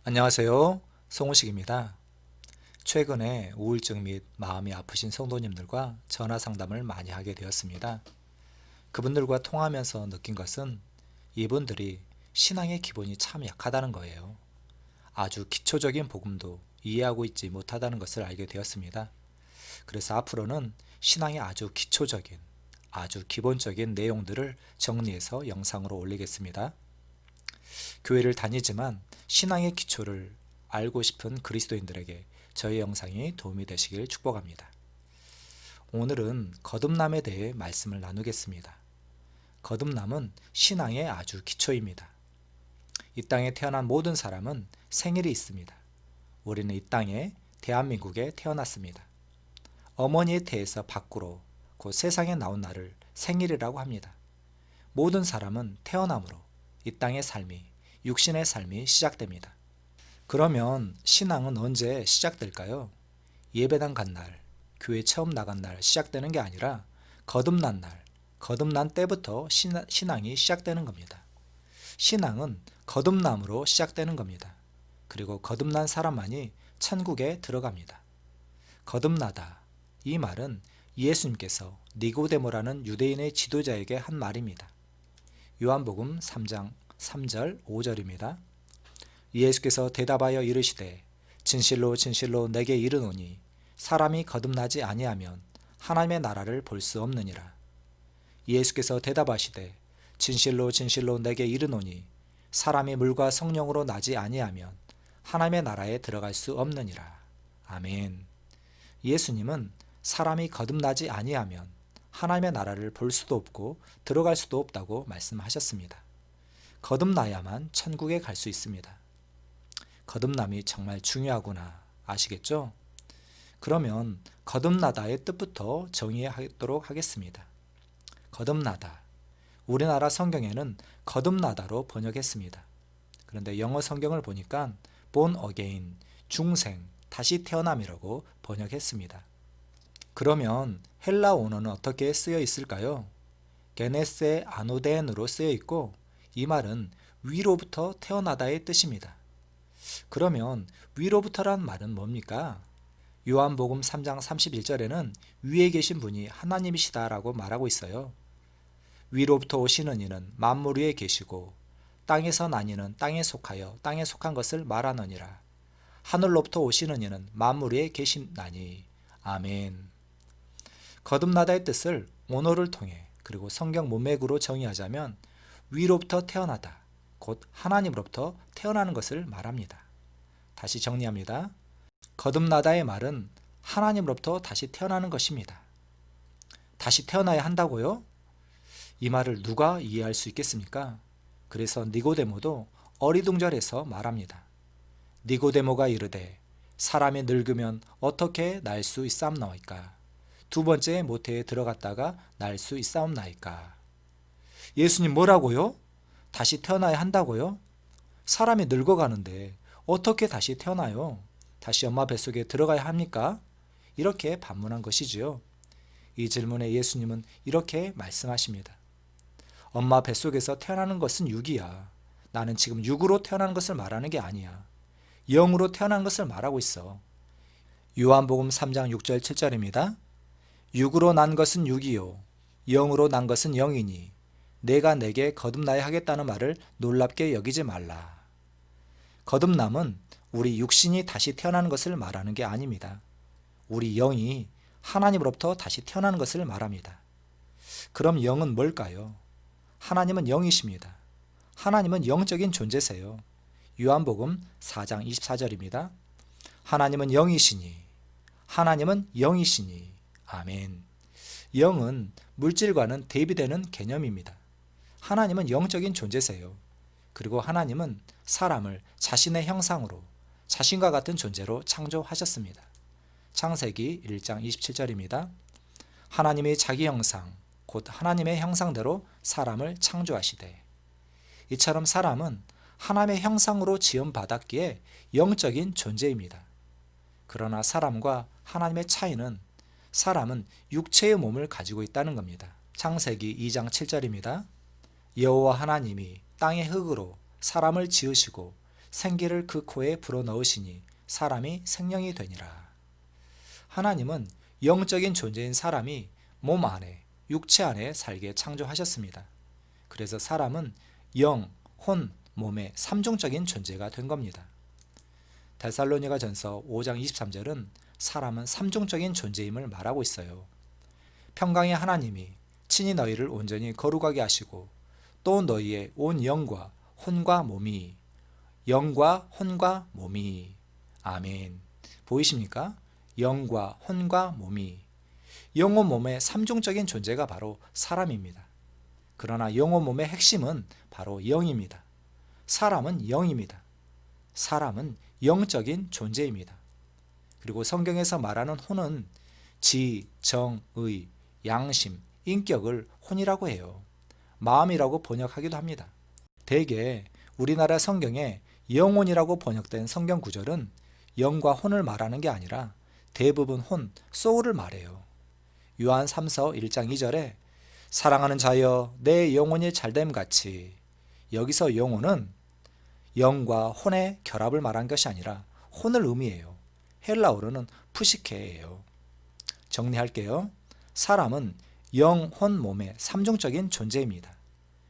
안녕하세요. 송우식입니다. 최근에 우울증 및 마음이 아프신 성도님들과 전화 상담을 많이 하게 되었습니다. 그분들과 통화하면서 느낀 것은 이분들이 신앙의 기본이 참 약하다는 거예요. 아주 기초적인 복음도 이해하고 있지 못하다는 것을 알게 되었습니다. 그래서 앞으로는 신앙의 아주 기초적인, 아주 기본적인 내용들을 정리해서 영상으로 올리겠습니다. 교회를 다니지만 신앙의 기초를 알고 싶은 그리스도인들에게 저희 영상이 도움이 되시길 축복합니다. 오늘은 거듭남에 대해 말씀을 나누겠습니다. 거듭남은 신앙의 아주 기초입니다. 이 땅에 태어난 모든 사람은 생일이 있습니다. 우리는 이 땅에 대한민국에 태어났습니다. 어머니의 태에서 밖으로 곧 세상에 나온 날을 생일이라고 합니다. 모든 사람은 태어남으로 이 땅의 삶이, 육신의 삶이 시작됩니다. 그러면 신앙은 언제 시작될까요? 예배당 간 날, 교회 처음 나간 날 시작되는 게 아니라 거듭난 날, 거듭난 때부터 신앙이 시작되는 겁니다. 신앙은 거듭남으로 시작되는 겁니다. 그리고 거듭난 사람만이 천국에 들어갑니다. 거듭나다. 이 말은 예수님께서 니고데모라는 유대인의 지도자에게 한 말입니다. 요한복음 3장 3절 5절입니다. 예수께서 대답하여 이르시되 진실로 진실로 내게 이르노니 사람이 거듭나지 아니하면 하나님의 나라를 볼 수 없느니라. 예수께서 대답하시되 진실로 진실로 내게 이르노니 사람이 물과 성령으로 나지 아니하면 하나님의 나라에 들어갈 수 없느니라. 아멘. 예수님은 사람이 거듭나지 아니하면 하나님의 나라를 볼 수도 없고 들어갈 수도 없다고 말씀하셨습니다. 거듭나야만 천국에 갈 수 있습니다. 거듭남이 정말 중요하구나 아시겠죠? 그러면 거듭나다의 뜻부터 정의하도록 하겠습니다. 거듭나다. 우리나라 성경에는 거듭나다로 번역했습니다. 그런데 영어 성경을 보니까 born again, 중생, 다시 태어남이라고 번역했습니다. 그러면 헬라 원어는 어떻게 쓰여 있을까요? 게네세 아노덴으로 쓰여 있고 이 말은 위로부터 태어나다의 뜻입니다. 그러면 위로부터란 말은 뭡니까? 요한복음 3장 31절에는 위에 계신 분이 하나님이시다라고 말하고 있어요. 위로부터 오시는 이는 만물 위에 계시고 땅에서 난 이는 땅에 속하여 땅에 속한 것을 말하느니라. 하늘로부터 오시는 이는 만물 위에 계시나니. 아멘. 거듭나다의 뜻을 원어를 통해 그리고 성경 문맥으로 정의하자면 위로부터 태어나다, 곧 하나님으로부터 태어나는 것을 말합니다. 다시 정리합니다. 거듭나다의 말은 하나님으로부터 다시 태어나는 것입니다. 다시 태어나야 한다고요? 이 말을 누가 이해할 수 있겠습니까? 그래서 니고데모도 어리둥절해서 말합니다. 니고데모가 이르되 사람이 늙으면 어떻게 날 수 있사옵나이까? 두 번째 모태에 들어갔다가 날 수 있사옵나이까? 예수님 뭐라고요? 다시 태어나야 한다고요? 사람이 늙어가는데 어떻게 다시 태어나요? 다시 엄마 뱃속에 들어가야 합니까? 이렇게 반문한 것이지요. 이 질문에 예수님은 이렇게 말씀하십니다. 엄마 뱃속에서 태어나는 것은 육이야. 나는 지금 육으로 태어나는 것을 말하는 게 아니야. 영으로 태어난 것을 말하고 있어. 요한복음 3장 6절 7절입니다. 육으로 난 것은 육이요 영으로 난 것은 영이니 내가 내게 거듭나야 하겠다는 말을 놀랍게 여기지 말라. 거듭남은 우리 육신이 다시 태어나는 것을 말하는 게 아닙니다. 우리 영이 하나님으로부터 다시 태어나는 것을 말합니다. 그럼 영은 뭘까요? 하나님은 영이십니다. 하나님은 영적인 존재세요. 요한복음 4장 24절입니다. 하나님은 영이시니 하나님은 영이시니 아멘. 영은 물질과는 대비되는 개념입니다. 하나님은 영적인 존재세요. 그리고 하나님은 사람을 자신의 형상으로 자신과 같은 존재로 창조하셨습니다. 창세기 1장 27절입니다. 하나님이 자기 형상 곧 하나님의 형상대로 사람을 창조하시되. 이처럼 사람은 하나님의 형상으로 지음받았기에 영적인 존재입니다. 그러나 사람과 하나님의 차이는 사람은 육체의 몸을 가지고 있다는 겁니다. 창세기 2장 7절입니다. 여호와 하나님이 땅의 흙으로 사람을 지으시고 생기를 그 코에 불어넣으시니 사람이 생명이 되니라. 하나님은 영적인 존재인 사람이 몸 안에, 육체 안에 살게 창조하셨습니다. 그래서 사람은 영, 혼, 몸의 삼중적인 존재가 된 겁니다. 데살로니가 전서 5장 23절은 사람은 삼중적인 존재임을 말하고 있어요. 평강의 하나님이 친히 너희를 온전히 거룩하게 하시고 또 너희의 온 영과 혼과 몸이 아멘. 보이십니까? 영과 혼과 몸이 영혼 몸의 삼중적인 존재가 바로 사람입니다. 그러나 영혼 몸의 핵심은 바로 영입니다. 사람은 영입니다. 사람은 영적인 존재입니다. 그리고 성경에서 말하는 혼은 지, 정, 의, 양심, 인격을 혼이라고 해요. 마음이라고 번역하기도 합니다. 대개 우리나라 성경에 영혼이라고 번역된 성경 구절은 영과 혼을 말하는 게 아니라 대부분 혼, 소울을 말해요. 요한 3서 1장 2절에 사랑하는 자여 내 영혼이 잘됨 같이, 여기서 영혼은 영과 혼의 결합을 말한 것이 아니라 혼을 의미해요. 헬라어로는 푸시케예요. 정리할게요. 사람은 영, 혼, 몸의 삼중적인 존재입니다.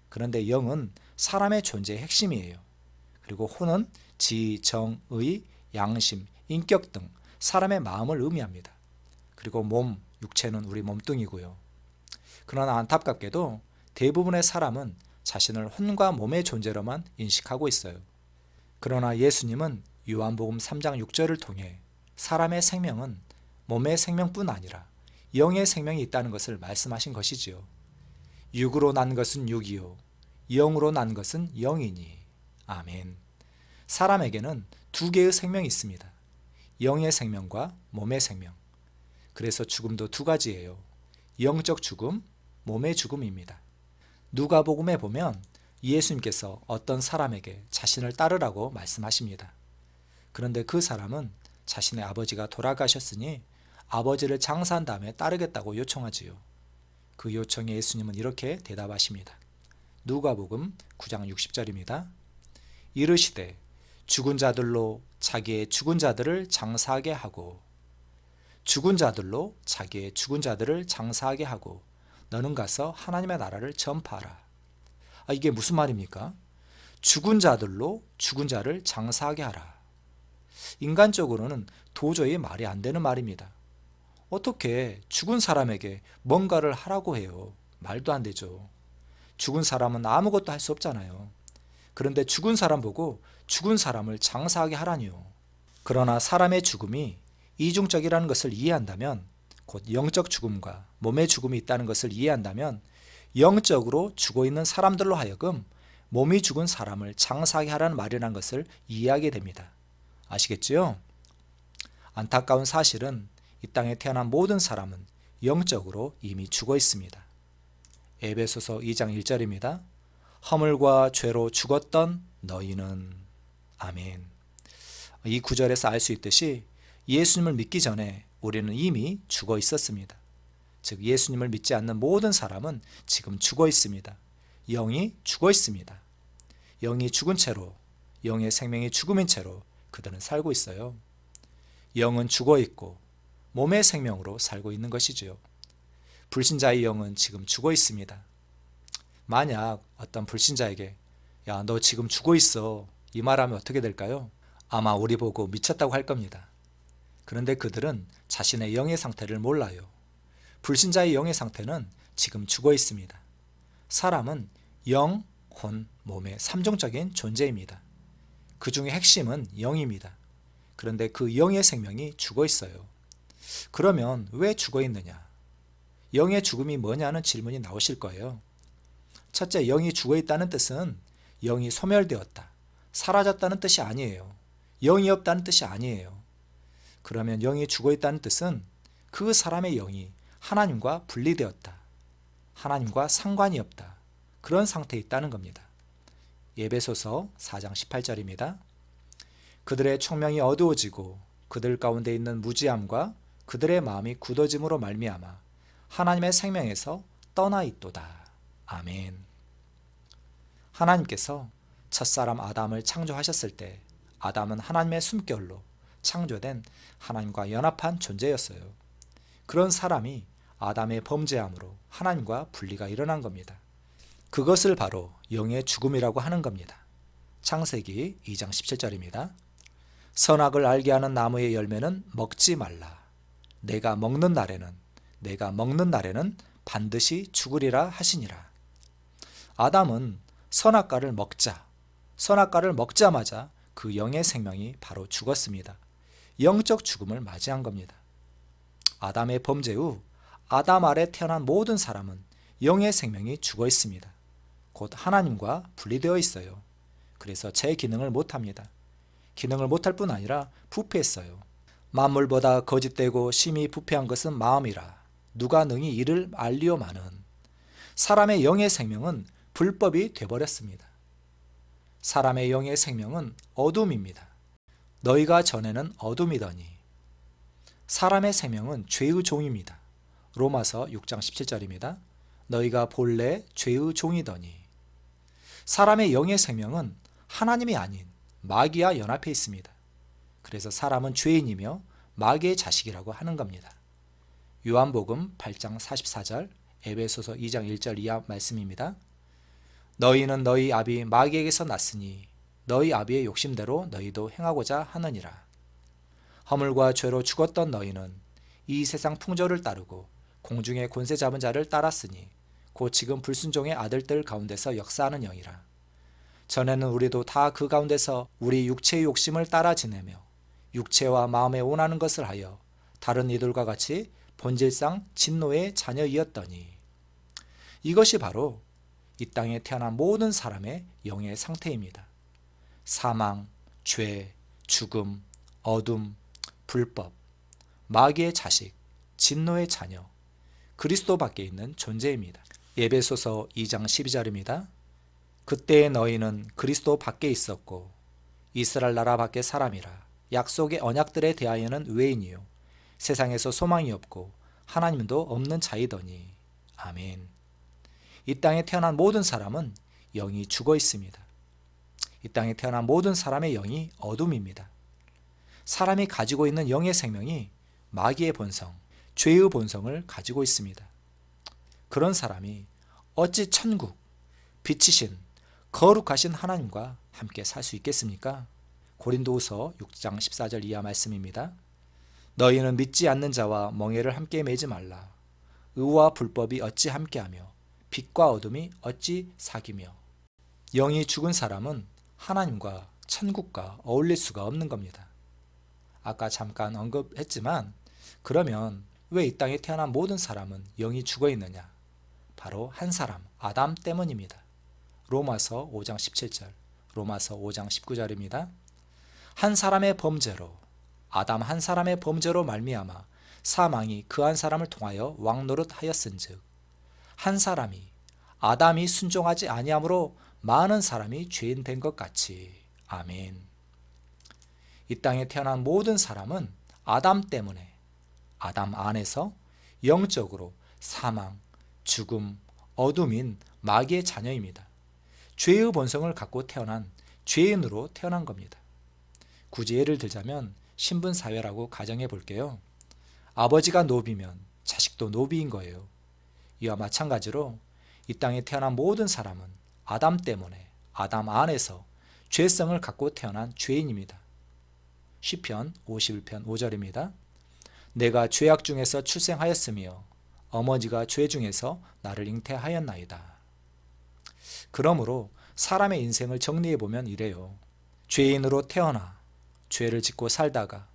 그런데 영은 사람의 존재의 핵심이에요. 그리고 혼은 지, 정, 의, 양심, 인격 등 사람의 마음을 의미합니다. 그리고 몸, 육체는 우리 몸뚱이고요. 그러나 안타깝게도 대부분의 사람은 자신을 혼과 몸의 존재로만 인식하고 있어요. 그러나 예수님은 요한복음 3장 6절을 통해 사람의 생명은 몸의 생명뿐 아니라 영의 생명이 있다는 것을 말씀하신 것이지요. 육으로 난 것은 육이요 영으로 난 것은 영이니. 아멘. 사람에게는 두 개의 생명이 있습니다. 영의 생명과 몸의 생명. 그래서 죽음도 두 가지예요. 영적 죽음, 몸의 죽음입니다. 누가복음에 보면 예수님께서 어떤 사람에게 자신을 따르라고 말씀하십니다. 그런데 그 사람은 자신의 아버지가 돌아가셨으니 아버지를 장사한 다음에 따르겠다고 요청하지요. 그 요청에 예수님은 이렇게 대답하십니다. 누가복음 9장 60절입니다. 이르시되 죽은 자들로 자기의 죽은 자들을 장사하게 하고, 죽은 자들로 자기의 죽은 자들을 장사하게 하고 너는 가서 하나님의 나라를 전파하라. 이게 무슨 말입니까? 죽은 자들로 죽은 자를 장사하게 하라. 인간적으로는 도저히 말이 안 되는 말입니다. 어떻게 죽은 사람에게 뭔가를 하라고 해요? 말도 안 되죠. 죽은 사람은 아무것도 할 수 없잖아요. 그런데 죽은 사람 보고 죽은 사람을 장사하게 하라니요. 그러나 사람의 죽음이 이중적이라는 것을 이해한다면, 곧 영적 죽음과 몸의 죽음이 있다는 것을 이해한다면 영적으로 죽어 있는 사람들로 하여금 몸이 죽은 사람을 장사하게 하라는 말이라는 것을 이해하게 됩니다. 아시겠지요? 안타까운 사실은 이 땅에 태어난 모든 사람은 영적으로 이미 죽어 있습니다. 에베소서 2장 1절입니다. 허물과 죄로 죽었던 너희는. 아멘. 이 구절에서 알 수 있듯이 예수님을 믿기 전에 우리는 이미 죽어 있었습니다. 즉 예수님을 믿지 않는 모든 사람은 지금 죽어 있습니다. 영이 죽어 있습니다. 영이 죽은 채로, 영의 생명이 죽음인 채로 그들은 살고 있어요. 영은 죽어 있고 몸의 생명으로 살고 있는 것이지요. 불신자의 영은 지금 죽어 있습니다. 만약 어떤 불신자에게 야, 너 지금 죽어 있어, 이 말하면 어떻게 될까요? 아마 우리 보고 미쳤다고 할 겁니다. 그런데 그들은 자신의 영의 상태를 몰라요. 불신자의 영의 상태는 지금 죽어 있습니다. 사람은 영, 혼, 몸의 삼중적인 존재입니다. 그 중에 핵심은 영입니다. 그런데 그 영의 생명이 죽어 있어요. 그러면 왜 죽어 있느냐? 영의 죽음이 뭐냐는 질문이 나오실 거예요. 첫째, 영이 죽어 있다는 뜻은 영이 소멸되었다, 사라졌다는 뜻이 아니에요. 영이 없다는 뜻이 아니에요. 그러면 영이 죽어 있다는 뜻은 그 사람의 영이 하나님과 분리되었다, 하나님과 상관이 없다, 그런 상태에 있다는 겁니다. 에베소서 4장 18절입니다. 그들의 총명이 어두워지고 그들 가운데 있는 무지함과 그들의 마음이 굳어짐으로 말미암아 하나님의 생명에서 떠나 있도다. 아멘. 하나님께서 첫사람 아담을 창조하셨을 때 아담은 하나님의 숨결로 창조된 하나님과 연합한 존재였어요. 그런 사람이 아담의 범죄함으로 하나님과 분리가 일어난 겁니다. 그것을 바로 영의 죽음이라고 하는 겁니다. 창세기 2장 17절입니다. 선악을 알게 하는 나무의 열매는 먹지 말라. 내가 먹는 날에는 반드시 죽으리라 하시니라. 아담은 선악과를 먹자마자 그 영의 생명이 바로 죽었습니다. 영적 죽음을 맞이한 겁니다. 아담의 범죄 후 아담 아래 태어난 모든 사람은 영의 생명이 죽어 있습니다. 곧 하나님과 분리되어 있어요. 그래서 제 기능을 못합니다. 기능을 못할 뿐 아니라 부패했어요. 만물보다 거짓되고 심히 부패한 것은 마음이라 누가 능히 이를 알리오마는. 사람의 영의 생명은 불법이 되어버렸습니다. 사람의 영의 생명은 어둠입니다. 너희가 전에는 어둠이더니. 사람의 생명은 죄의 종입니다. 로마서 6장 17절입니다. 너희가 본래 죄의 종이더니. 사람의 영의 생명은 하나님이 아닌 마귀와 연합해 있습니다. 그래서 사람은 죄인이며 마귀의 자식이라고 하는 겁니다. 요한복음 8장 44절, 에베소서 2장 1절 이하 말씀입니다. 너희는 너희 아비 마귀에게서 났으니 너희 아비의 욕심대로 너희도 행하고자 하느니라. 허물과 죄로 죽었던 너희는 이 세상 풍조를 따르고 공중의 권세 잡은 자를 따랐으니 곧 지금 불순종의 아들들 가운데서 역사하는 영이라. 전에는 우리도 다 그 가운데서 우리 육체의 욕심을 따라 지내며 육체와 마음에 원하는 것을 하여 다른 이들과 같이 본질상 진노의 자녀이었더니. 이것이 바로 이 땅에 태어난 모든 사람의 영의 상태입니다. 사망, 죄, 죽음, 어둠, 불법, 마귀의 자식, 진노의 자녀, 그리스도 밖에 있는 존재입니다. 에베소서 2장 12절입니다. 그때의 너희는 그리스도 밖에 있었고 이스라엘 나라 밖의 사람이라. 약속의 언약들에 대하여는 외인이요 세상에서 소망이 없고 하나님도 없는 자이더니. 아멘. 이 땅에 태어난 모든 사람은 영이 죽어 있습니다. 이 땅에 태어난 모든 사람의 영이 어둠입니다. 사람이 가지고 있는 영의 생명이 마귀의 본성, 죄의 본성을 가지고 있습니다. 그런 사람이 어찌 천국, 빛이신 거룩하신 하나님과 함께 살 수 있겠습니까? 고린도후서 6장 14절 이하 말씀입니다. 너희는 믿지 않는 자와 멍에를 함께 매지 말라. 의와 불법이 어찌 함께하며 빛과 어둠이 어찌 사귀며. 영이 죽은 사람은 하나님과 천국과 어울릴 수가 없는 겁니다. 아까 잠깐 언급했지만 그러면 왜 이 땅에 태어난 모든 사람은 영이 죽어 있느냐? 바로 한 사람, 아담 때문입니다. 로마서 5장 17절, 로마서 5장 19절입니다. 한 사람의 범죄로, 아담 한 사람의 범죄로 말미암아 사망이 그 한 사람을 통하여 왕노릇하였은즉 한 사람이 아담이 순종하지 아니함으로 많은 사람이 죄인 된 것 같이. 아멘. 이 땅에 태어난 모든 사람은 아담 때문에 아담 안에서 영적으로 사망, 죽음, 어둠인 마귀의 자녀입니다. 죄의 본성을 갖고 태어난 죄인으로 태어난 겁니다. 굳이 예를 들자면 신분사회라고 가정해 볼게요. 아버지가 노비면 자식도 노비인 거예요. 이와 마찬가지로 이 땅에 태어난 모든 사람은 아담 때문에 아담 안에서 죄성을 갖고 태어난 죄인입니다. 시편 51편 5절입니다. 내가 죄악 중에서 출생하였으며 어머니가 죄 중에서 나를 잉태하였나이다. 그러므로 사람의 인생을 정리해 보면 이래요. 죄인으로 태어나 죄를 짓고 살다가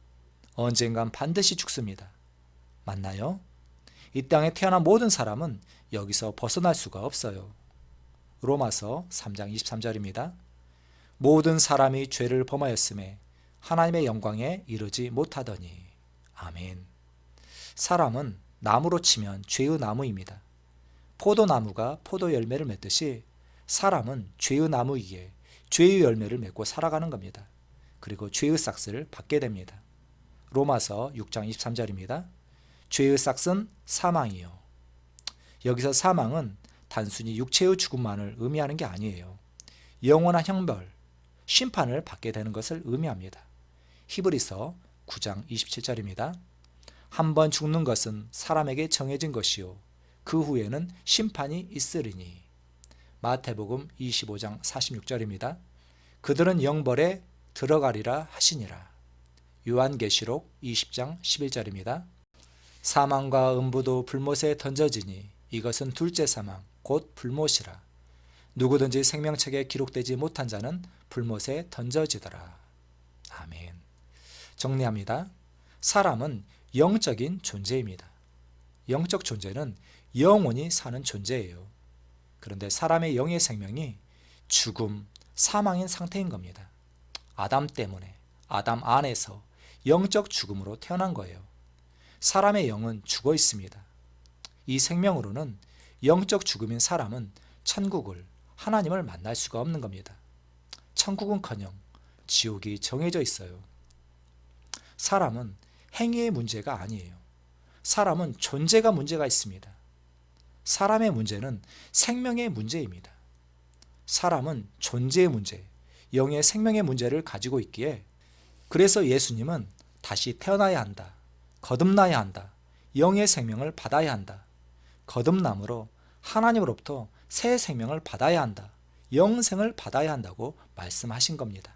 언젠간 반드시 죽습니다. 맞나요? 이 땅에 태어난 모든 사람은 여기서 벗어날 수가 없어요. 로마서 3장 23절입니다. 모든 사람이 죄를 범하였음에 하나님의 영광에 이르지 못하더니. 아멘. 사람은 나무로 치면 죄의 나무입니다. 포도나무가 포도 열매를 맺듯이 사람은 죄의 나무이기에 죄의 열매를 맺고 살아가는 겁니다. 그리고 죄의 싹스를 받게 됩니다. 로마서 6장 23절입니다. 죄의 싹스는 사망이요. 여기서 사망은 단순히 육체의 죽음만을 의미하는 게 아니에요. 영원한 형벌, 심판을 받게 되는 것을 의미합니다. 히브리서 9장 27절입니다. 한 번 죽는 것은 사람에게 정해진 것이요 그 후에는 심판이 있으리니. 마태복음 25장 46절입니다. 그들은 영벌에 들어가리라 하시니라. 요한계시록 20장 11절입니다. 사망과 음부도 불못에 던져지니 이것은 둘째 사망 곧 불못이라. 누구든지 생명책에 기록되지 못한 자는 불못에 던져지더라. 아멘. 정리합니다. 사람은 영적인 존재입니다. 영적 존재는 영원히 사는 존재예요. 그런데 사람의 영의 생명이 죽음, 사망인 상태인 겁니다. 아담 때문에, 아담 안에서 영적 죽음으로 태어난 거예요. 사람의 영은 죽어 있습니다. 이 생명으로는 영적 죽음인 사람은 천국을, 하나님을 만날 수가 없는 겁니다. 천국은커녕 지옥이 정해져 있어요. 사람은 행위의 문제가 아니에요. 사람은 존재가 문제가 있습니다. 사람의 문제는 생명의 문제입니다. 사람은 존재의 문제, 영의 생명의 문제를 가지고 있기에 그래서 예수님은 다시 태어나야 한다. 거듭나야 한다. 영의 생명을 받아야 한다. 거듭남으로 하나님으로부터 새 생명을 받아야 한다. 영생을 받아야 한다고 말씀하신 겁니다.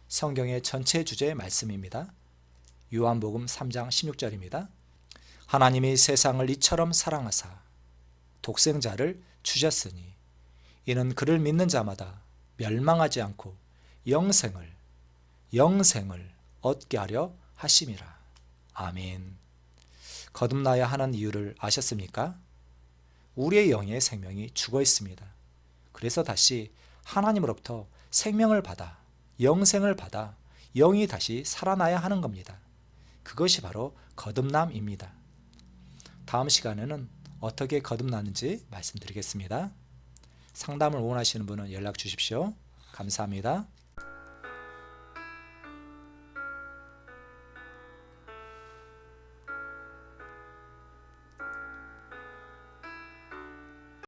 성경의 전체 주제의 말씀입니다. 요한복음 3장 16절입니다. 하나님이 세상을 이처럼 사랑하사 독생자를 주셨으니 이는 그를 믿는 자마다 멸망하지 않고 영생을 얻게 하려 하심이라. 아멘. 거듭나야 하는 이유를 아셨습니까? 우리의 영의 생명이 죽어 있습니다. 그래서 다시 하나님으로부터 생명을 받아 영생을 받아 영이 다시 살아나야 하는 겁니다. 그것이 바로 거듭남입니다. 다음 시간에는 어떻게 거듭나는지 말씀드리겠습니다. 상담을 원하시는 분은 연락 주십시오. 감사합니다.